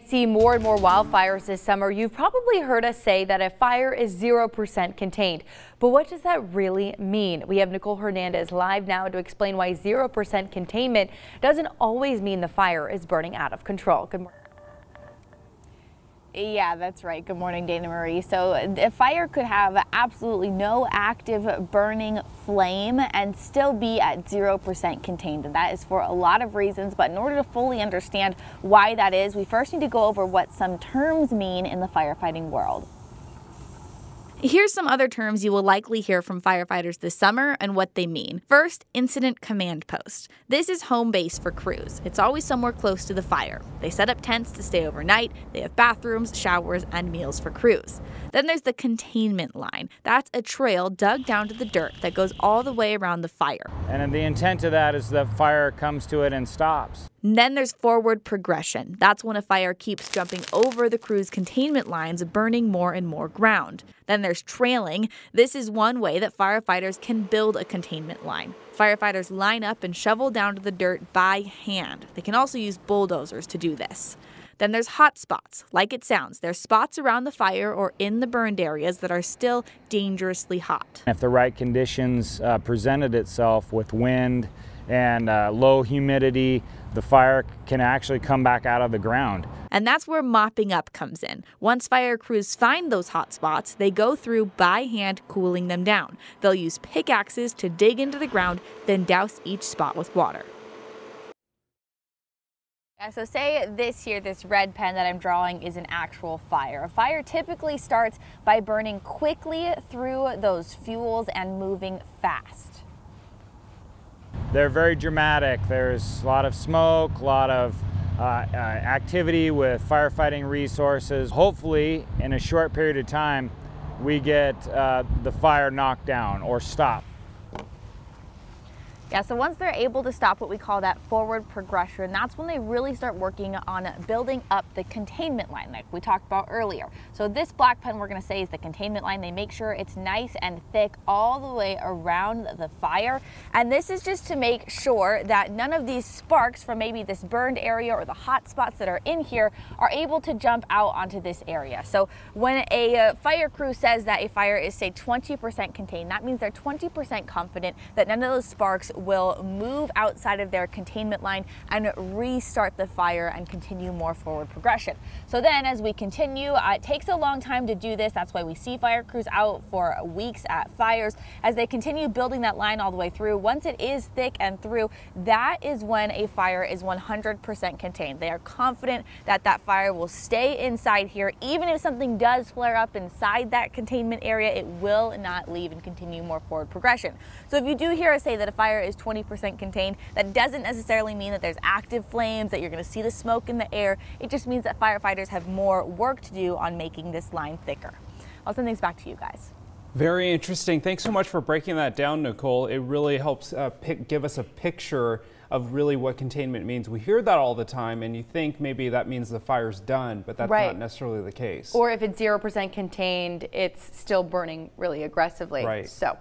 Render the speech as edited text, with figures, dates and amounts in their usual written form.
See more and more wildfires this summer. You've probably heard us say that a fire is 0% contained. But what does that really mean? We have Nicole Hernandez live now to explain why 0% containment doesn't always mean the fire is burning out of control. Good morning. Yeah, that's right. Good morning, Dana Marie. So a fire could have absolutely no active burning flame and still be at 0% contained. And that is for a lot of reasons. But in order to fully understand why that is, we first need to go over what some terms mean in the firefighting world. Here's some other terms you will likely hear from firefighters this summer and what they mean. First, incident command post. This is home base for crews. It's always somewhere close to the fire. They set up tents to stay overnight. They have bathrooms, showers, and meals for crews. Then there's the containment line. That's a trail dug down to the dirt that goes all the way around the fire. And the intent of that is that fire comes to it and stops. And then there's forward progression. That's when a fire keeps jumping over the crew's containment lines, burning more and more ground. Then there's trailing. This is one way that firefighters can build a containment line. Firefighters line up and shovel down to the dirt by hand. They can also use bulldozers to do this. Then there's hot spots. Like it sounds, there's spots around the fire or in the burned areas that are still dangerously hot. If the right conditions presented itself with wind and low humidity, the fire can actually come back out of the ground. And that's where mopping up comes in. Once fire crews find those hot spots, they go through by hand, cooling them down. They'll use pickaxes to dig into the ground, then douse each spot with water. Yeah, so say this red pen that I'm drawing is an actual fire. A fire typically starts by burning quickly through those fuels and moving fast. They're very dramatic. There's a lot of smoke, a lot of activity with firefighting resources. Hopefully, in a short period of time, we get the fire knocked down or stopped. Yeah, so once they're able to stop what we call that forward progression, that's when they really start working on building up the containment line like we talked about earlier. So this black pen we're going to say is the containment line. They make sure it's nice and thick all the way around the fire. And this is just to make sure that none of these sparks from maybe this burned area or the hot spots that are in here are able to jump out onto this area. So when a fire crew says that a fire is, say, 20% contained, that means they're 20% confident that none of those sparks will move outside of their containment line and restart the fire and continue more forward progression. So then as we continue, it takes a long time to do this. That's why we see fire crews out for weeks at fires. As they continue building that line all the way through, once it is thick and through, that is when a fire is 100% contained. They are confident that that fire will stay inside here. Even if something does flare up inside that containment area, it will not leave and continue more forward progression. So if you do hear us say that a fire is 20% contained, that doesn't necessarily mean that there's active flames, that you're going to see the smoke in the air. It just means that firefighters have more work to do on making this line thicker. I'll send things back to you guys. Very interesting. Thanks so much for breaking that down, Nicole. It really helps give us a picture of really what containment means. We hear that all the time, and you think maybe that means the fire's done, but that's not necessarily the case. Or if it's 0% contained, it's still burning really aggressively. Right. So